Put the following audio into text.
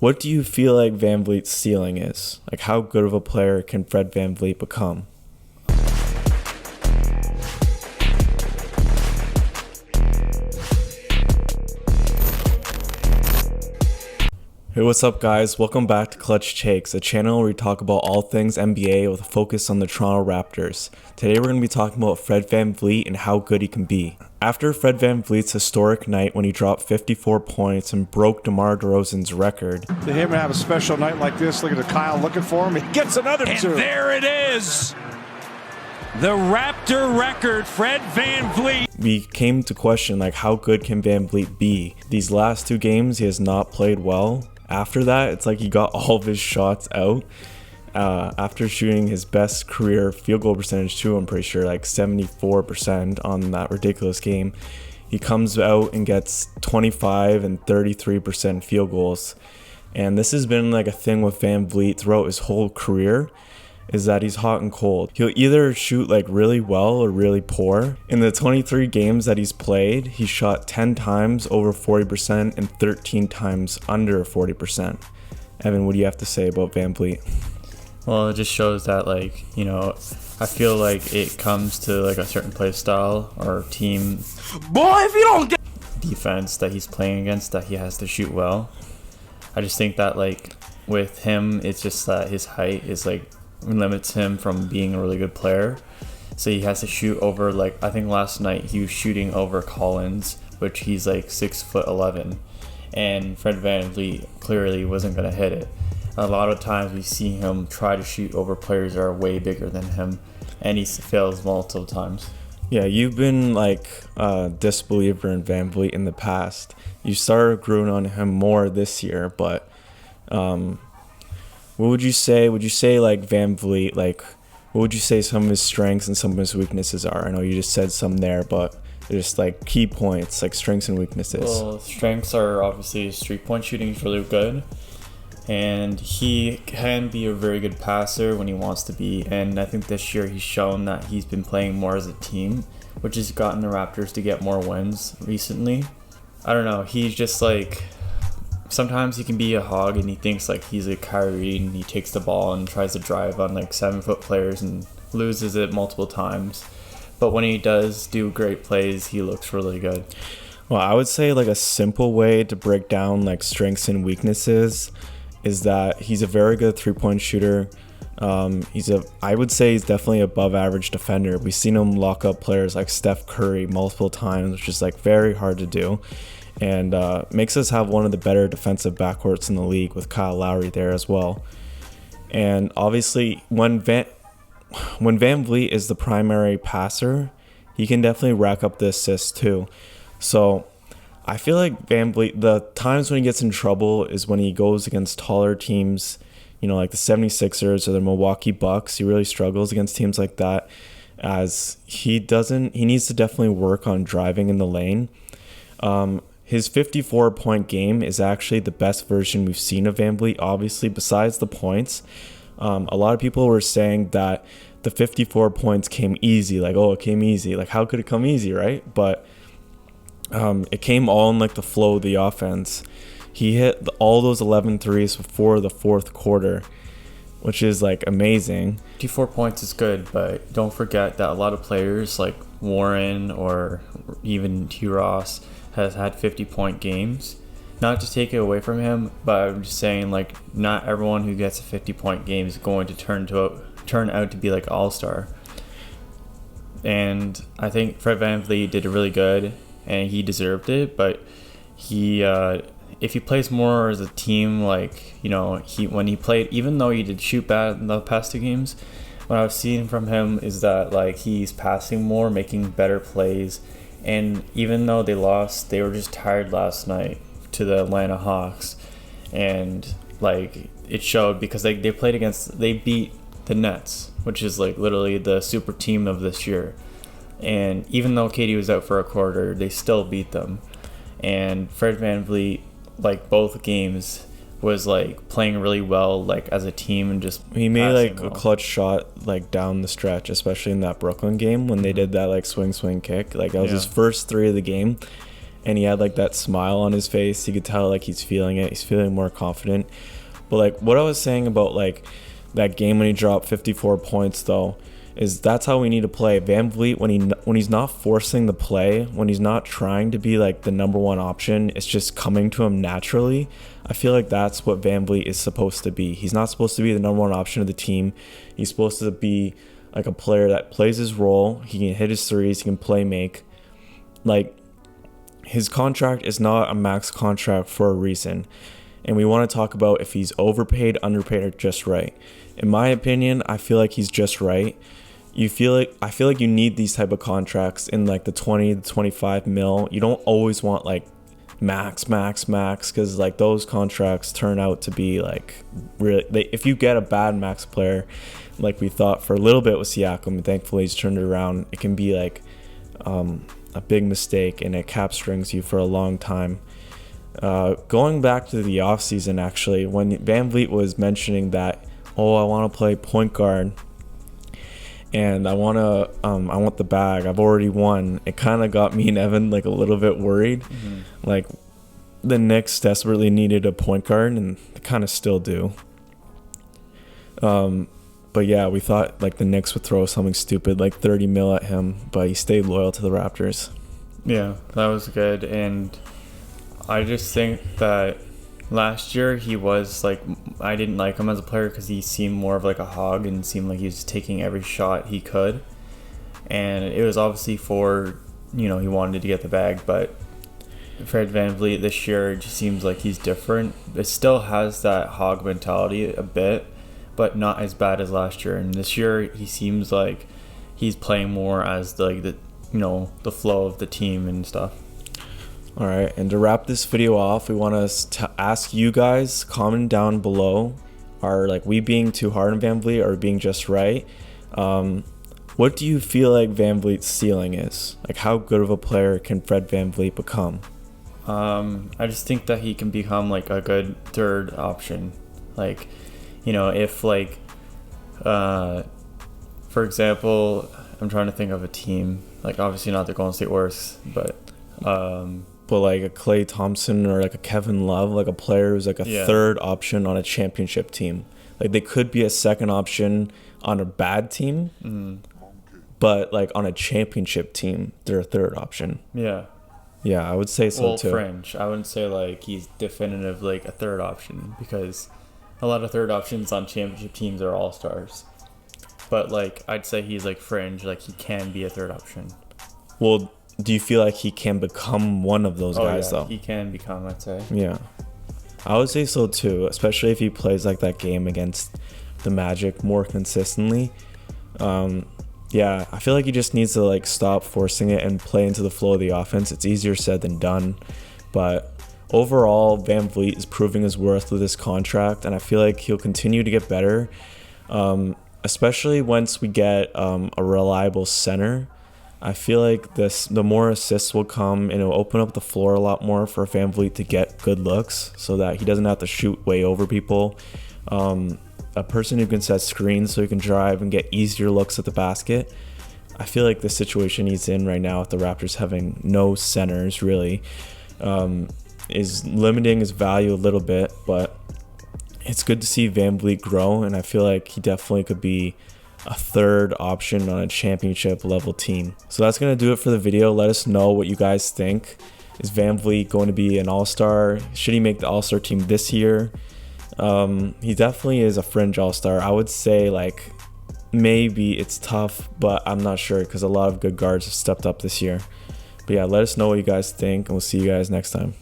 What do you feel like VanVleet's ceiling is? Like, how good of a player can Fred VanVleet become? Hey, what's up, guys? Welcome back to Clutch Takes, a channel where we talk about all things NBA with a focus on the Toronto Raptors. Today we're going to be talking about Fred VanVleet and how good he can be. After Fred VanVleet's historic night when he dropped 54 points and broke DeMar DeRozan's record. To him to have a special night like this, look at Kyle looking for him. He gets another two. And there it is. The Raptor record, Fred VanVleet. We came to question, like, how good can VanVleet be? These last two games, he has not played well. After that, it's like he got all of his shots out. After shooting his best career field goal percentage too, I'm pretty sure, like 74% on that ridiculous game. He comes out and gets 25 and 33% field goals. And this has been like a thing with VanVleet throughout his whole career, is that he's hot and cold. He'll either shoot like really well or really poor. In the 23 games that he's played, he shot 10 times over 40% and 13 times under 40%. Evan, what do you have to say about VanVleet? Well, it just shows that, like, you know, I feel like it comes to like a certain play style or team Boy, if you don't get defense that he's playing against, that he has to shoot well. I just think that, like, with him, it's just that his height is like limits him from being a really good player. So he has to shoot over, like, I think last night he was shooting over Collins, which he's like 6'11", and Fred VanVleet clearly wasn't going to hit it. A lot of times we see him try to shoot over players that are way bigger than him, and he fails multiple times. Yeah, you've been like a disbeliever in VanVleet in the past. You started growing on him more this year, but what would you say? Would you say, like, VanVleet, like, what would you say some of his strengths and some of his weaknesses are? I know you just said some there, but they're just like key points, like strengths and weaknesses. Well, strengths are obviously his 3-point shooting is really good, and he can be a very good passer when he wants to be. And I think this year he's shown that he's been playing more as a team, which has gotten the Raptors to get more wins recently. I don't know. He's just like, sometimes he can be a hog and he thinks like he's a Kyrie and he takes the ball and tries to drive on like 7-foot players and loses it multiple times. But when he does do great plays, he looks really good. Well, I would say like a simple way to break down like strengths and weaknesses is that he's a very good 3-point shooter. I would say he's definitely above average defender. We've seen him lock up players like Steph Curry multiple times, which is like very hard to do. And makes us have one of the better defensive backcourts in the league with Kyle Lowry there as well. And obviously, when VanVleet is the primary passer, he can definitely rack up the assists too. So I feel like VanVleet, the times when he gets in trouble is when he goes against taller teams, you know, like the 76ers or the Milwaukee Bucks. He really struggles against teams like that, as he needs to definitely work on driving in the lane. His 54-point game is actually the best version we've seen of VanVleet, obviously, besides the points. A lot of people were saying that the 54 points came easy, like, oh, it came easy. Like, how could it come easy, right? But it came all in, like, the flow of the offense. He hit all those 11 threes before the fourth quarter, which is, like, amazing. 54 points is good, but don't forget that a lot of players like Warren or even T. Ross has had 50-point games. Not to take it away from him, but I'm just saying, like, not everyone who gets a 50-point game is going to turn out to be like all-star. And I think Fred VanVleet did really good, and he deserved it. But he, if he plays more as a team, like, you know, when he played, even though he did shoot bad in the past 2 games, what I've seen from him is that, like, he's passing more, making better plays. And even though they lost, they were just tired last night to the Atlanta Hawks. And, like, it showed because they beat the Nets, which is, like, literally the super team of this year. And even though KD was out for a quarter, they still beat them. And Fred VanVleet, like, both games, was like playing really well, like, as a team, and just he made like a clutch shot like down the stretch, especially in that Brooklyn game when they did that like swing kick. Like, that was his first 3 of the game, and he had like that smile on his face. You could tell like he's feeling it. He's feeling more confident. But like what I was saying about like that game when he dropped 54 points though, is that's how we need to play. VanVleet, when he's not forcing the play, when he's not trying to be like the number one option, it's just coming to him naturally. I feel like that's what VanVleet is supposed to be. He's not supposed to be the number one option of the team. He's supposed to be like a player that plays his role. He can hit his threes. He can play make. Like, his contract is not a max contract for a reason. And we want to talk about if he's overpaid, underpaid, or just right. In my opinion, I feel like he's just right. I feel like you need these type of contracts in like the 20 to 25 mil. You don't always want like max, because like those contracts turn out to be like really, if you get a bad max player, like we thought for a little bit with Siakam, and thankfully he's turned it around, it can be like a big mistake, and it cap strings you for a long time. Going back to the offseason, actually, when VanVleet was mentioning that, I want to play point guard and I want the bag, I've already won, it kind of got me and Evan like a little bit worried. Like, the Knicks desperately needed a point guard, and they kind of still do. But yeah, we thought like the Knicks would throw something stupid like 30 mil at him, but he stayed loyal to the Raptors. Yeah, that was good. And I just think that last year he was like, I didn't like him as a player because he seemed more of like a hog and seemed like he was taking every shot he could. And it was obviously for, he wanted to get the bag, but Fred VanVleet this year just seems like he's different. It still has that hog mentality a bit, but not as bad as last year. And this year he seems like he's playing more as the flow of the team and stuff. All right, and to wrap this video off, we want to ask you guys, comment down below, are like we being too hard on VanVleet or being just right? What do you feel like VanVleet's ceiling is? Like, how good of a player can Fred VanVleet become? I just think that he can become like a good third option. Like, if like, for example, I'm trying to think of a team, like obviously not the Golden State Warriors, but like a Klay Thompson or like a Kevin Love, like a player who's like a third option on a championship team. Like, they could be a second option on a bad team, but like on a championship team, they're a third option. Yeah, I would say so too. Fringe. I wouldn't say like he's definitive like a third option, because a lot of third options on championship teams are all-stars. But like, I'd say he's like fringe, like he can be a third option. Well, do you feel like he can become one of those guys though? He can become, I'd say. Yeah, I would say so too, especially if he plays like that game against the Magic more consistently. Yeah, I feel like he just needs to like stop forcing it and play into the flow of the offense. It's easier said than done, but overall, VanVleet is proving his worth with this contract, and I feel like he'll continue to get better, especially once we get a reliable center. I feel like the more assists will come, and it'll open up the floor a lot more for VanVleet to get good looks, so that he doesn't have to shoot way over people. A person who can set screens so he can drive and get easier looks at the basket. I feel like the situation he's in right now with the Raptors having no centers really is limiting his value a little bit, but it's good to see VanVleet grow, and I feel like he definitely could be a third option on a championship level team. So that's going to do it for the video. Let us know what you guys think. Is VanVleet going to be an all-star? Should he make the all-star team this year? He definitely is a fringe all-star. I would say like maybe it's tough, but I'm not sure because a lot of good guards have stepped up this year. But yeah, let us know what you guys think, and we'll see you guys next time.